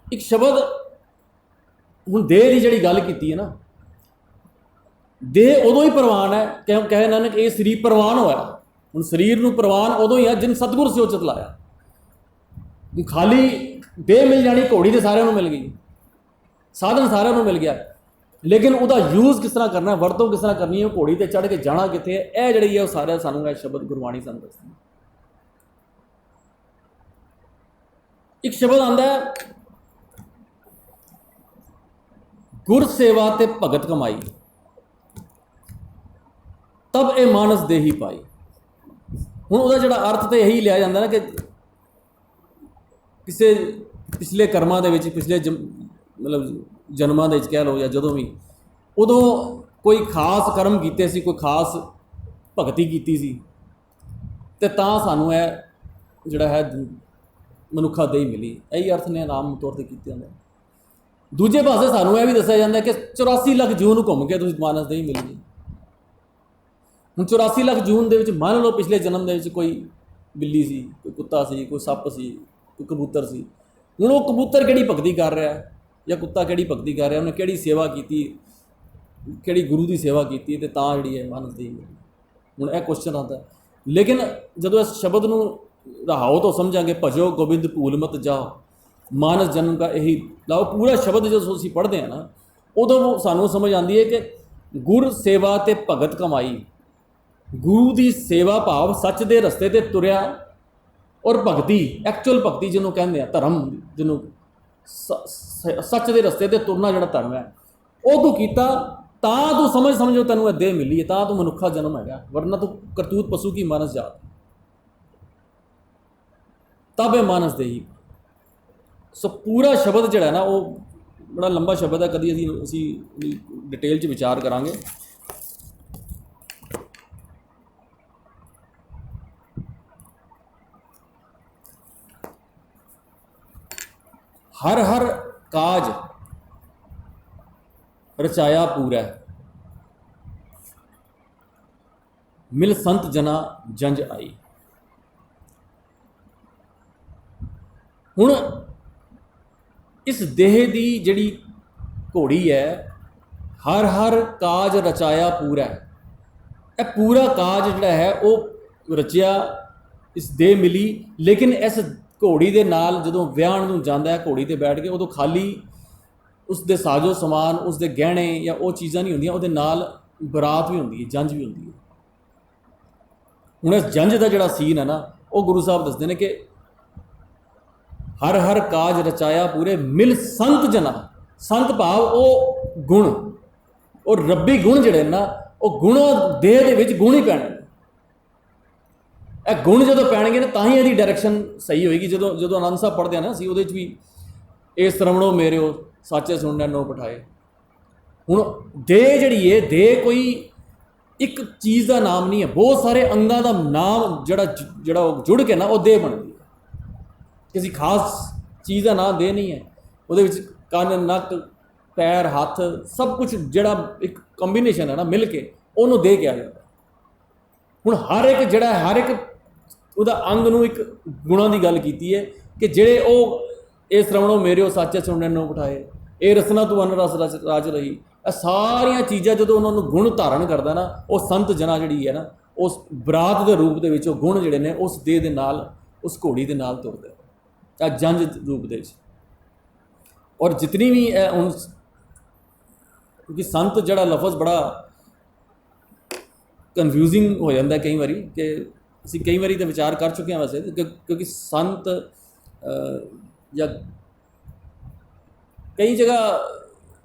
ਇੱਕ ਸ਼ਬਦ ਹੁਣ ਦੇਹ ਦੀ ਜਿਹੜੀ ਗੱਲ ਕੀਤੀ ਹੈ ਨਾ, ਦੇਹ ਉਦੋਂ ਹੀ ਪ੍ਰਵਾਨ ਹੈ, ਕਹੇ ਨਾਨਕ ਇਹ ਸਰੀਰ ਪ੍ਰਵਾਨ ਹੋਇਆ। ਹੁਣ ਸਰੀਰ ਨੂੰ ਪ੍ਰਵਾਨ ਉਦੋਂ ਹੀ ਹੈ ਜਿਨ ਸਤਿਗੁਰ ਸਿਓਚਤ ਲਾਇਆ। ਖਾਲੀ ਦੇਹ ਮਿਲ ਜਾਣੀ, ਘੋੜੀ ਤੇ ਸਾਰਿਆਂ ਨੂੰ ਮਿਲ ਗਈ, ਸਾਧਨ ਸਾਰਿਆਂ ਨੂੰ ਮਿਲ ਗਿਆ, ਲੇਕਿਨ ਉਹਦਾ ਯੂਜ਼ ਕਿਸ ਤਰ੍ਹਾਂ ਕਰਨਾ, ਵਰਤੋਂ ਕਿਸ ਤਰ੍ਹਾਂ ਕਰਨੀ ਹੈ, ਘੋੜੀ ਤੇ ਚੜ੍ਹ ਕੇ ਜਾਣਾ ਕਿੱਥੇ ਹੈ, ਇਹ ਜਿਹੜੀ ਹੈ ਉਹ ਸਾਰਾ ਸਾਨੂੰ ਇਹ ਸ਼ਬਦ ਗੁਰਬਾਣੀ ਸਾਨੂੰ ਦੱਸਦੀ। ਇੱਕ ਸ਼ਬਦ ਆਉਂਦਾ ਹੈ, ਗੁਰ ਸੇਵਾ ਤੇ ਭਗਤ ਕਮਾਈ, ਤਬ ਇਹ ਮਾਨਸ ਦੇਹੀ ਪਾਈ। ਹੁਣ ਉਹਦਾ ਜਿਹੜਾ ਅਰਥ ਤੇ ਇਹੀ ਲਿਆ ਜਾਂਦਾ ਨਾ ਕਿ ਕਿਸੇ ਪਿਛਲੇ ਕਰਮਾਂ ਦੇ ਵਿੱਚ, ਪਿਛਲੇ ਮਤਲਬ ਜਨਮਾਂ ਦੇ ਵਿੱਚ ਕਹਿ ਲਓ ਜਾਂ ਜਦੋਂ ਵੀ, ਉਦੋਂ ਕੋਈ ਖਾਸ ਕਰਮ ਕੀਤੇ ਸੀ, ਕੋਈ ਖਾਸ ਭਗਤੀ ਕੀਤੀ ਸੀ, ਅਤੇ ਤਾਂ ਸਾਨੂੰ ਇਹ ਜਿਹੜਾ ਹੈ ਮਨੁੱਖਾ ਦੇਹੀ ਮਿਲੀ। ਇਹੀ ਅਰਥ ਨੇ ਆਮ ਤੌਰ 'ਤੇ ਕੀਤੇ ਹੁੰਦੇ। ਦੂਜੇ ਪਾਸੇ ਸਾਨੂੰ ਇਹ ਵੀ ਦੱਸਿਆ ਜਾਂਦਾ ਕਿ 84 ਲੱਖ ਜੂਨ ਘੁੰਮ ਕੇ ਤੁਸੀਂ ਮਾਨਸ ਦੇਹੀ ਮਿਲ ਗਈ। ਹੁਣ 84 ਲੱਖ ਜੂਨ ਦੇ ਵਿੱਚ ਮੰਨ ਲਓ ਪਿਛਲੇ ਜਨਮ ਦੇ ਵਿੱਚ ਕੋਈ ਬਿੱਲੀ ਸੀ, ਕੋਈ ਕੁੱਤਾ ਸੀ, ਕੋਈ ਸੱਪ ਸੀ, ਕੋਈ ਕਬੂਤਰ ਸੀ। ਹੁਣ ਉਹ ਕਬੂਤਰ ਕਿਹੜੀ ਭਗਤੀ ਕਰ ਰਿਹਾ ਜਾਂ ਕੁੱਤਾ ਕਿਹੜੀ ਭਗਤੀ ਕਰ ਰਿਹਾ, ਉਹਨੇ ਕਿਹੜੀ ਸੇਵਾ ਕੀਤੀ, ਕਿਹੜੀ ਗੁਰੂ ਦੀ ਸੇਵਾ ਕੀਤੀ, ਅਤੇ ਤਾਂ ਜਿਹੜੀ ਹੈ ਮਾਨਸ ਦੇਹੀ ਮਿਲੀ। ਹੁਣ ਇਹ ਕੁਐਸਚਨ ਆਉਂਦਾ, लेकिन जो इस शब्द ਨੂੰ ਰਹਾਓ तो समझांगे भजो गोबिंद भूल मत जाओ मानस जन्म का यही लाओ, पूरा शब्द जो ਅਸੀਂ पढ़ते हैं ना उदों सानू समझ आती है कि गुर सेवा ते भगत कमाई, गुरु की सेवा भाव सच के रस्ते ते तुरया, और भगती एक्चुअल भगती जिन्हों कहते हैं धर्म, जिन्हों सच के रस्ते ते तुरना जो धर्म है वो तू किया ਤਾਂ ਤੂੰ ਸਮਝੋ ਤੈਨੂੰ ਇਹ ਦੇਹ ਮਿਲੀ ਹੈ, ਤਾਂ ਤੂੰ ਮਨੁੱਖਾ ਜਨਮ ਹੈਗਾ, ਵਰਨਾ ਤੂੰ ਕਰਤੂਤ ਪਸ਼ੂ ਕੀ ਮਾਨਸ ਜਾਤ ਤਬੇ ਮਾਨਸ ਦੇਹੀ। ਸੋ ਪੂਰਾ ਸ਼ਬਦ ਜਿਹੜਾ ਨਾ ਉਹ ਬੜਾ ਲੰਬਾ ਸ਼ਬਦ ਹੈ, ਕਦੀ ਅਸੀਂ ਡਿਟੇਲ 'ਚ ਵਿਚਾਰ ਕਰਾਂਗੇ। हर हर काज रचाया पूरा, मिल संत जना जंज आई। हुण इस देह की जिहड़ी घोड़ी है, हर हर काज रचाया पूरा, यह पूरा काज जिहड़ा है वो रचिया, इस देह मिली। लेकिन इस घोड़ी दे नाल जदों विआहण नूं जांदा है घोड़ी ते बैठ के, उदों खाली उसके साजो समान, उसके गहने या वो चीज़ां नहीं होंदियां, उहदे नाल बरात भी होंदी है, जंज भी होंदी है। हुण इस जंज का जिहड़ा सीन है ना वो गुरु साहब दसदे ने कि हर हर काज रचाया पूरे, मिल संत जना, संत भाव वो गुण और रब्बी गुण जिहड़े ना वो गुण देह दे विच गुण ही पैणे, ਇਹ ਗੁਣ ਜਦੋਂ ਪੈਣਗੇ ਨਾ ਤਾਂ ਹੀ ਇਹਦੀ ਡਾਇਰੈਕਸ਼ਨ ਸਹੀ ਹੋਏਗੀ। ਜਦੋਂ ਆਨੰਦ ਸਾਹਿਬ ਪੜ੍ਹਦੇ ਆ ਨਾ ਅਸੀਂ, ਉਹਦੇ 'ਚ ਵੀ ਇਹ ਸਰਵਣੋ ਮੇਰਿਓ ਸਾਚੇ ਸੁਣਨੇ ਨੋ ਪਠਾਏ। ਹੁਣ ਦੇਹ ਜਿਹੜੀ ਹੈ, ਦੇਹ ਕੋਈ ਇੱਕ ਚੀਜ਼ ਦਾ ਨਾਮ ਨਹੀਂ ਹੈ, ਬਹੁਤ ਸਾਰੇ ਅੰਗਾਂ ਦਾ ਨਾਮ ਜਿਹੜਾ ਉਹ ਜੁੜ ਕੇ ਨਾ ਉਹ ਦੇਹ ਬਣਦੀ ਹੈ। ਕਿਸੇ ਖਾਸ ਚੀਜ਼ ਦਾ ਨਾਮ ਦੇਹ ਨਹੀਂ ਹੈ, ਉਹਦੇ ਵਿੱਚ ਕੰਨ, ਨੱਕ, ਪੈਰ, ਹੱਥ ਸਭ ਕੁਝ ਜਿਹੜਾ ਇੱਕ ਕੰਬੀਨੇਸ਼ਨ ਹੈ ਨਾ ਮਿਲ ਕੇ ਉਹਨੂੰ ਦੇਹ ਕਿਹਾ ਜਾਂਦਾ। ਹੁਣ ਹਰ ਇੱਕ ਜਿਹੜਾ ਹਰ ਇੱਕ ਉਹਦਾ ਅੰਗ ਨੂੰ ਇੱਕ ਗੁਣਾਂ ਦੀ ਗੱਲ ਕੀਤੀ ਹੈ ਕਿ ਜਿਹੜੇ ਉਹ ਇਹ ਸਰਵਣੋ ਮੇਰਿਓ ਸਾਚੇ ਸੁਣਨੇ ਨੂੰ ਬਿਠਾਏ, ਇਹ ਰਸਨਾ ਤੂੰ ਅਨ ਰਸ ਰਾਜ ਰਹੀ, ਇਹ ਸਾਰੀਆਂ ਚੀਜ਼ਾਂ ਜਦੋਂ ਉਹਨਾਂ ਨੂੰ ਗੁਣ ਧਾਰਨ ਕਰਦਾ ਨਾ ਉਹ ਸੰਤ ਜਨਾ ਜਿਹੜੀ ਹੈ ਨਾ ਉਸ ਬਰਾਤ ਦੇ ਰੂਪ ਦੇ ਵਿੱਚ ਉਹ ਗੁਣ ਜਿਹੜੇ ਨੇ ਉਸ ਦੇਹ ਦੇ ਨਾਲ, ਉਸ ਘੋੜੀ ਦੇ ਨਾਲ ਤੁਰਦੇ ਆ ਜੰਜ ਰੂਪ ਦੇ ਵਿੱਚ। ਔਰ ਜਿਤਨੀ ਵੀ ਹੁਣ ਕਿਉਂਕਿ ਸੰਤ ਜਿਹੜਾ ਲਫ਼ਜ਼ ਬੜਾ ਕਨਫਿਊਜ਼ਿੰਗ ਹੋ ਜਾਂਦਾ ਕਈ ਵਾਰੀ, ਕਿ ਅਸੀਂ ਕਈ ਵਾਰੀ ਤਾਂ ਵਿਚਾਰ ਕਰ ਚੁੱਕੇ ਹਾਂ ਵੈਸੇ, ਕਿਉਂਕਿ ਸੰਤ ਜਾਂ ਕਈ ਜਗ੍ਹਾ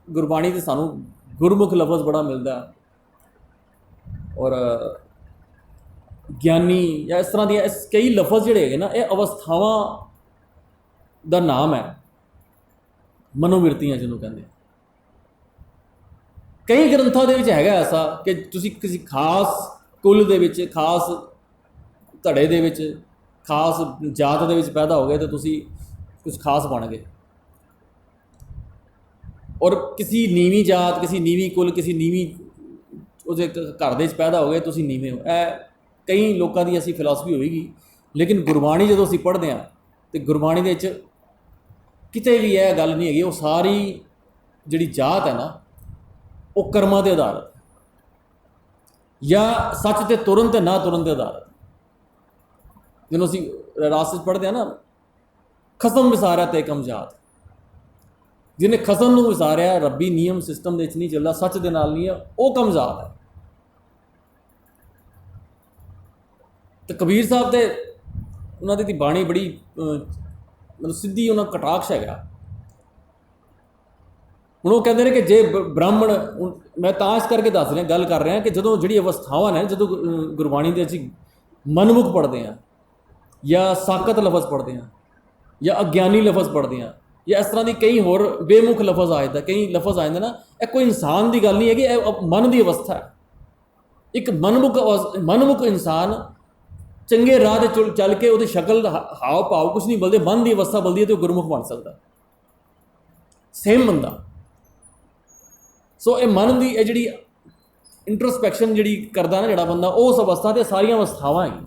ਗੁਰਬਾਣੀ 'ਤੇ ਸਾਨੂੰ ਗੁਰਮੁਖ ਲਫ਼ਜ਼ ਬੜਾ ਮਿਲਦਾ, ਔਰ ਗਿਆਨੀ ਜਾਂ ਇਸ ਤਰ੍ਹਾਂ ਦੀਆਂ ਕਈ ਲਫ਼ਜ਼ ਜਿਹੜੇ ਹੈਗੇ ਨਾ ਇਹ ਅਵਸਥਾਵਾਂ ਦਾ ਨਾਮ ਹੈ, ਮਨੋਵਿਰਤੀਆਂ ਜਿਹਨੂੰ ਕਹਿੰਦੇ। ਕਈ ਗ੍ਰੰਥਾਂ ਦੇ ਵਿੱਚ ਹੈਗਾ ਐਸਾ ਕਿ ਤੁਸੀਂ ਕਿਸੇ ਖਾਸ ਕੁਲ ਦੇ ਵਿੱਚ, ਖਾਸ ਧੜੇ ਦੇ ਵਿੱਚ, ਖਾਸ ਜਾਤ ਦੇ ਵਿੱਚ ਪੈਦਾ ਹੋ ਗਏ ਤਾਂ ਤੁਸੀਂ ਕੁਝ ਖਾਸ ਬਣ ਗਏ, ਔਰ ਕਿਸੇ ਨੀਵੀਂ ਜਾਤ, ਕਿਸੇ ਨੀਵੀਂ ਕੁਲ, ਕਿਸੇ ਨੀਵੀਂ ਉਹਦੇ ਘਰ ਦੇ ਵਿੱਚ ਪੈਦਾ ਹੋ ਗਏ ਤੁਸੀਂ ਨੀਵੇਂ ਹੋ। ਇਹ ਕਈ ਲੋਕਾਂ ਦੀ ਐਸੀ ਫਿਲਾਸਫੀ ਹੋਏਗੀ, ਲੇਕਿਨ ਗੁਰਬਾਣੀ ਜਦੋਂ ਅਸੀਂ ਪੜ੍ਹਦੇ ਹਾਂ ਤਾਂ ਗੁਰਬਾਣੀ ਦੇ ਵਿੱਚ ਕਿਤੇ ਵੀ ਇਹ ਗੱਲ ਨਹੀਂ ਹੈਗੀ। ਉਹ ਸਾਰੀ ਜਿਹੜੀ ਜਾਤ ਹੈ ਨਾ ਉਹ ਕਰਮਾਂ ਦੇ ਆਧਾਰਿਤ ਜਾਂ ਸੱਚ ਤੇ ਤੁਰਨ ਤੇ ਨਾ ਤੁਰਨ ਦੇ ਆਧਾਰਿਤ। ਜਦੋਂ ਅਸੀਂ ਰਾਸ 'ਚ ਪੜ੍ਹਦੇ ਹਾਂ ਨਾ, ਖਸਮ ਵਿਸਾਰਿਆ ਤੇ ਕਮ ਜਾਤ, ਜਿਹਨੇ ਖਸਮ ਨੂੰ ਵਿਸਾਰਿਆ, ਰੱਬੀ ਨਿਯਮ ਸਿਸਟਮ ਦੇ ਵਿੱਚ ਨਹੀਂ ਚੱਲਦਾ, ਸੱਚ ਦੇ ਨਾਲ ਨਹੀਂ ਹੈ, ਉਹ ਕਮ ਜਾਤ ਹੈ। ਤੇ ਕਬੀਰ ਸਾਹਿਬ ਦੇ ਉਹਨਾਂ ਦੀ ਬਾਣੀ ਬੜੀ ਮਤਲਬ ਸਿੱਧੀ ਉਹਨਾਂ ਕਟਾਕਸ਼ ਹੈਗਾ। ਹੁਣ ਉਹ ਕਹਿੰਦੇ ਨੇ ਕਿ ਜੇ ਬ੍ਰਾਹਮਣ, ਮੈਂ ਤਾਂ ਇਸ ਕਰਕੇ ਦੱਸ ਰਿਹਾ, ਗੱਲ ਕਰ ਰਿਹਾ ਕਿ ਜਦੋਂ ਜਿਹੜੀ ਅਵਸਥਾਵਾਂ ਨੇ, ਜਦੋਂ ਗੁਰਬਾਣੀ ਦੇ ਅਸੀਂ ਮਨਮੁਖ ਪੜ੍ਹਦੇ ਹਾਂ ਜਾਂ ਸਾਕਤ ਲਫ਼ਜ਼ ਪੜ੍ਹਦੇ ਹਾਂ ਜਾਂ ਅਗਿਆਨੀ ਲਫ਼ਜ਼ ਪੜ੍ਹਦੇ ਹਾਂ ਜਾਂ ਇਸ ਤਰ੍ਹਾਂ ਦੀ ਕਈ ਹੋਰ ਬੇਮੁਖ ਲਫ਼ਜ਼ ਆ ਜਾਂਦਾ, ਕਈ ਲਫ਼ਜ਼ ਆ ਜਾਂਦੇ ਨਾ, ਇਹ ਕੋਈ ਇਨਸਾਨ ਦੀ ਗੱਲ ਨਹੀਂ ਹੈਗੀ, ਇਹ ਮਨ ਦੀ ਅਵਸਥਾ ਹੈ। ਇੱਕ ਮਨਮੁਖ ਇਨਸਾਨ ਚੰਗੇ ਰਾਹ 'ਤੇ ਚੱਲ ਕੇ ਉਹਦੀ ਸ਼ਕਲ, ਹਾਵ ਭਾਵ ਕੁਛ ਨਹੀਂ ਬਦਲਦੇ, ਮਨ ਦੀ ਅਵਸਥਾ ਬਦਲਦੀ ਹੈ ਅਤੇ ਉਹ ਗੁਰਮੁਖ ਬਣ ਸਕਦਾ, ਸੇਮ ਬੰਦਾ। ਸੋ ਇਹ ਮਨ ਦੀ ਇਹ ਜਿਹੜੀ ਇੰਟਰੋਸਪੈਕਸ਼ਨ ਜਿਹੜੀ ਕਰਦਾ ਨਾ ਜਿਹੜਾ ਬੰਦਾ, ਉਸ ਅਵਸਥਾ 'ਤੇ ਸਾਰੀਆਂ ਅਵਸਥਾਵਾਂ ਹੈਗੀਆਂ,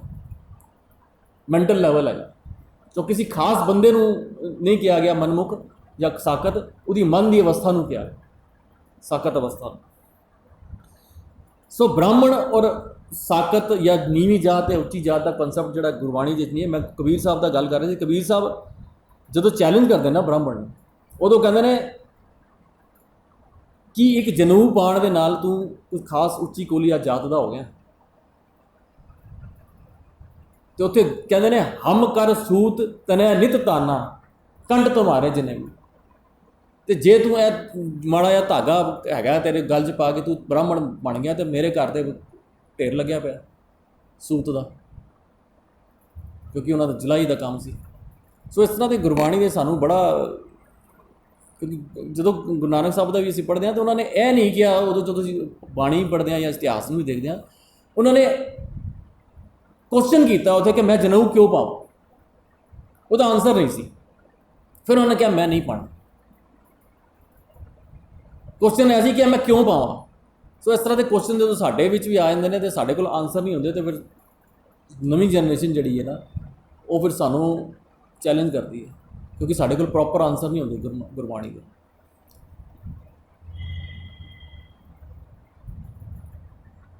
ਮੈਂਟਲ ਲੈਵਲ ਹੈਗਾ। ਸੋ ਕਿਸੇ ਖਾਸ ਬੰਦੇ ਨੂੰ ਨਹੀਂ ਕਿਹਾ ਗਿਆ ਮਨਮੁਖ ਜਾਂ ਸਾਕਤ, ਉਹਦੀ ਮਨ ਦੀ ਅਵਸਥਾ ਨੂੰ ਕਿਹਾ ਸਾਕਤ ਅਵਸਥਾ। ਸੋ ਬ੍ਰਾਹਮਣ ਔਰ ਸਾਕਤ ਜਾਂ ਨੀਵੀਂ ਜਾਤ ਤੇ ਉੱਚੀ ਜਾਤ ਦਾ ਕਨਸੈਪਟ ਜਿਹੜਾ ਗੁਰਬਾਣੀ ਵਿੱਚ ਨਹੀਂ ਹੈ। ਮੈਂ ਕਬੀਰ ਸਾਹਿਬ ਦਾ ਗੱਲ ਕਰ ਰਿਹਾ ਸੀ। ਕਬੀਰ ਸਾਹਿਬ ਜਦੋਂ ਚੈਲੰਜ ਕਰਦੇ ਨਾ ਬ੍ਰਾਹਮਣ ਨੂੰ, ਉਦੋਂ ਕਹਿੰਦੇ ਨੇ ਕਿ ਇੱਕ ਜਨੇਊ ਪਾਉਣ ਦੇ ਨਾਲ ਤੂੰ ਕੋਈ ਖਾਸ ਉੱਚੀ ਕੋਲੀ ਜਾਂ ਜਾਤ ਦਾ ਹੋ ਗਿਆ। ਤੇ ਉੱਥੇ ਕਹਿੰਦੇ ਨੇ ਹਮ ਕਰ ਸੂਤ ਤਨੈ ਨਿਤ ਤਾਨਾ ਕੰਡ ਤੁਮਾਰੇ ਜਨੇਊ। ਤੇ ਜੇ ਤੂੰ ਇਹ ਮਾੜਾ ਜਿਹਾ ਧਾਗਾ ਹੈਗਾ ਤੇਰੇ ਗਲ 'ਚ ਪਾ ਕੇ ਤੂੰ ਬ੍ਰਾਹਮਣ ਬਣ ਗਿਆ, ਤੇ ਮੇਰੇ ਘਰ ਤੇ ਢੇਰ ਲੱਗਿਆ ਪਿਆ ਸੂਤ ਦਾ, ਕਿਉਂਕਿ ਉਹਨਾਂ ਦਾ ਜਲਾਈ ਦਾ ਕੰਮ ਸੀ। ਸੋ ਇਸ ਤਰ੍ਹਾਂ ਦੀ ਗੁਰਬਾਣੀ ਦੇ ਸਾਨੂੰ ਬੜਾ, ਕਿਉਂਕਿ ਜਦੋਂ ਗੁਰੂ ਨਾਨਕ ਸਾਹਿਬ ਦਾ ਵੀ ਅਸੀਂ ਪੜ੍ਹਦੇ ਹਾਂ ਤਾਂ ਉਹਨਾਂ ਨੇ ਇਹ ਨਹੀਂ ਕਿਹਾ, ਉਦੋਂ ਜਦੋਂ ਅਸੀਂ ਬਾਣੀ ਪੜ੍ਹਦੇ ਹਾਂ ਜਾਂ ਇਤਿਹਾਸ ਨੂੰ ਵੀ ਦੇਖਦੇ ਹਾਂ, ਉਹਨਾਂ ਨੇ ਕੁਐਸਚਨ ਕੀਤਾ ਉੱਥੇ ਕਿ ਮੈਂ ਜਨੇਊ ਕਿਉਂ ਪਾਵਾਂ। ਉਹਦਾ ਆਨਸਰ ਨਹੀਂ ਸੀ। ਫਿਰ ਉਹਨਾਂ ਨੇ ਕਿਹਾ ਮੈਂ ਨਹੀਂ ਪਾਉਣਾ। ਕੁਐਸਚਨ ਐਸੀ ਕਿ ਮੈਂ ਕਿਉਂ ਪਾਵਾਂ। ਸੋ ਇਸ ਤਰ੍ਹਾਂ ਦੇ ਕੁਐਸਚਨ ਜਦੋਂ ਸਾਡੇ ਵਿੱਚ ਵੀ ਆ ਜਾਂਦੇ ਨੇ ਤੇ ਸਾਡੇ ਕੋਲ ਆਨਸਰ ਨਹੀਂ ਹੁੰਦੇ, ਤੇ ਫਿਰ ਨਵੀਂ ਜਨਰੇਸ਼ਨ ਜਿਹੜੀ ਹੈ ਨਾ ਉਹ ਫਿਰ ਸਾਨੂੰ ਚੈਲੰਜ ਕਰਦੀ ਹੈ, ਕਿਉਂਕਿ ਸਾਡੇ ਕੋਲ ਪ੍ਰੋਪਰ ਆਨਸਰ ਨਹੀਂ ਹੁੰਦੇ ਗੁਰਬਾਣੀ ਦੇ।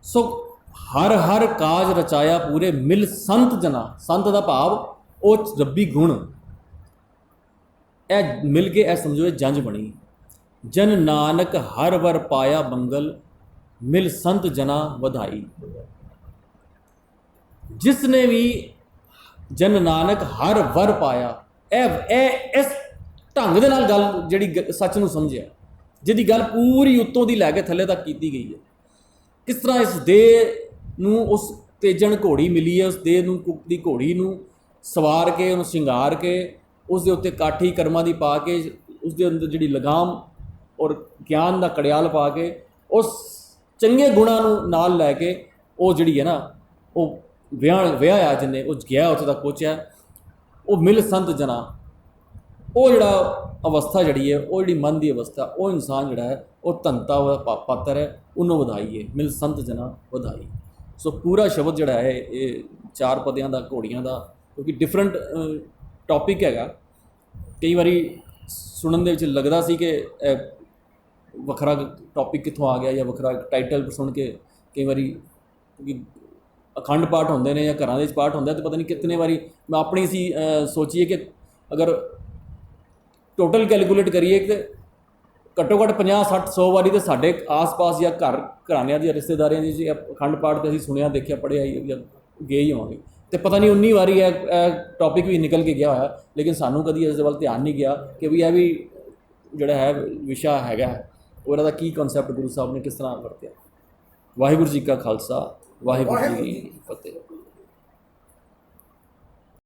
ਸੋ ਹਰ ਹਰ ਕਾਜ ਰਚਾਇਆ ਪੂਰੇ ਮਿਲ ਸੰਤ ਜਨਾ। ਸੰਤ ਦਾ ਭਾਵ ਉਹ ਰੱਬੀ ਗੁਣ, ਇਹ ਮਿਲ ਕੇ ਇਹ ਸਮਝੋ ਇਹ ਜੰਝ ਬਣੀ। ਜਨ ਨਾਨਕ ਹਰ ਵਰ ਪਾਇਆ ਮੰਗਲ ਮਿਲ ਸੰਤ ਜਨਾ ਵਧਾਈ। ਜਿਸ ਨੇ ਵੀ ਜਨ ਨਾਨਕ ਹਰ ਵਰ ਪਾਇਆ, ਇਹ ਇਸ ਢੰਗ ਦੇ ਨਾਲ ਗੱਲ ਜਿਹੜੀ ਸੱਚ ਨੂੰ ਸਮਝਿਆ, ਜਿਹਦੀ ਗੱਲ ਪੂਰੀ ਉੱਤੋਂ ਦੀ ਲੈ ਕੇ ਥੱਲੇ ਤੱਕ ਕੀਤੀ ਗਈ ਹੈ। ਕਿਸ ਤਰ੍ਹਾਂ ਇਸ ਦੇਹ ਨੂੰ ਉਸ ਤੇਜਣ ਘੋੜੀ ਮਿਲੀ ਹੈ, ਉਸ ਦੇਹ ਨੂੰ ਦੀ ਘੋੜੀ ਨੂੰ ਸਵਾਰ ਕੇ ਉਹਨੂੰ ਸ਼ਿੰਗਾਰ ਕੇ ਉਸ ਦੇ ਉੱਤੇ ਕਾਠੀ ਕਰਮਾਂ ਦੀ ਪਾ ਕੇ ਉਸ ਦੇ ਅੰਦਰ ਜਿਹੜੀ ਲਗਾਮ ਔਰ ਗਿਆਨ ਦਾ ਕੜਿਆਲ ਪਾ ਕੇ ਉਸ ਚੰਗੇ ਗੁਣਾਂ ਨੂੰ ਨਾਲ ਲੈ ਕੇ ਉਹ ਜਿਹੜੀ ਹੈ ਨਾ ਉਹ ਵਿਆਹਿਆ ਜਿਹਨੇ ਉਹ ਗਿਆ ਉੱਥੇ ਤੱਕ ਪਹੁੰਚਿਆ, ਉਹ ਮਿਲ ਸੰਤ ਜਨਾ। ਉਹ ਜਿਹੜਾ ਅਵਸਥਾ ਜਿਹੜੀ ਹੈ ਉਹ ਜਿਹੜੀ ਮਨ ਦੀ ਅਵਸਥਾ, ਉਹ ਇਨਸਾਨ ਜਿਹੜਾ ਹੈ ਉਹ ਧੰਤਾ ਉਹਦਾ ਪਾਤਰ ਹੈ, ਉਹਨੂੰ ਵਧਾਈ ਹੈ, ਮਿਲ ਸੰਤ ਜਨਾ ਵਧਾਈ। ਸੋ ਪੂਰਾ ਸ਼ਬਦ ਜਿਹੜਾ ਹੈ ਇਹ 4 ਪਦਿਆਂ ਦਾ ਘੋੜੀਆਂ ਦਾ, ਕਿਉਂਕਿ ਡਿਫਰੈਂਟ ਟੌਪਿਕ ਹੈਗਾ। ਕਈ ਵਾਰੀ ਸੁਣਨ ਦੇ ਵਿੱਚ ਲੱਗਦਾ ਸੀ ਕਿ ਵੱਖਰਾ ਟੌਪਿਕ ਕਿੱਥੋਂ ਆ ਗਿਆ ਜਾਂ ਵੱਖਰਾ ਟਾਈਟਲ ਸੁਣ ਕੇ ਕਈ ਵਾਰੀ, ਕਿਉਂਕਿ ਅਖੰਡ ਪਾਠ ਹੁੰਦੇ ਨੇ ਜਾਂ ਘਰਾਂ ਦੇ ਵਿੱਚ ਪਾਠ ਹੁੰਦਾ, ਤਾਂ ਪਤਾ ਨਹੀਂ ਕਿਤਨੇ ਵਾਰੀ ਮੈਂ ਆਪਣੀ ਸੀ ਸੋਚੀਏ ਕਿ ਅਗਰ ਟੋਟਲ ਕੈਲਕੂਲੇਟ ਕਰੀਏ ਕਿ ਘੱਟੋ ਘੱਟ 50 60 100 ਵਾਰੀ ਤਾਂ ਸਾਡੇ ਆਸ-ਪਾਸ ਜਾਂ ਘਰਾਣਿਆਂ ਦੀ ਰਿਸ਼ਤੇਦਾਰੀਆਂ ਦੀ ਅਖੰਡ ਪਾਠ ਤੇ ਅਸੀਂ ਸੁਣਿਆ ਦੇਖਿਆ ਪੜ੍ਹਿਆ ਜਾਂ ਗਏ ਹੀ ਹੋਵਾਂਗੇ। ਅਤੇ ਪਤਾ ਨਹੀਂ 19 ਵਾਰੀ ਇਹ ਟੌਪਿਕ ਵੀ ਨਿਕਲ ਕੇ ਗਿਆ ਹੋਇਆ, ਲੇਕਿਨ ਸਾਨੂੰ ਕਦੀ ਇਸ ਦੇ ਵੱਲ ਧਿਆਨ ਨਹੀਂ ਗਿਆ ਕਿ ਵੀ ਇਹ ਵੀ ਜਿਹੜਾ ਹੈ ਵਿਸ਼ਾ ਹੈਗਾ ਉਹਦਾ ਦਾ ਕੀ ਕਨਸੈਪਟ ਗੁਰੂ ਸਾਹਿਬ ਨੇ ਕਿਸ ਤਰ੍ਹਾਂ ਵਰਤਿਆ। ਵਾਹਿਗੁਰੂ ਜੀ ਕਾ ਖਾਲਸਾ, ਵਾਹਿਗੁਰੂ ਜੀ ਕੀ ਫਤਿਹ।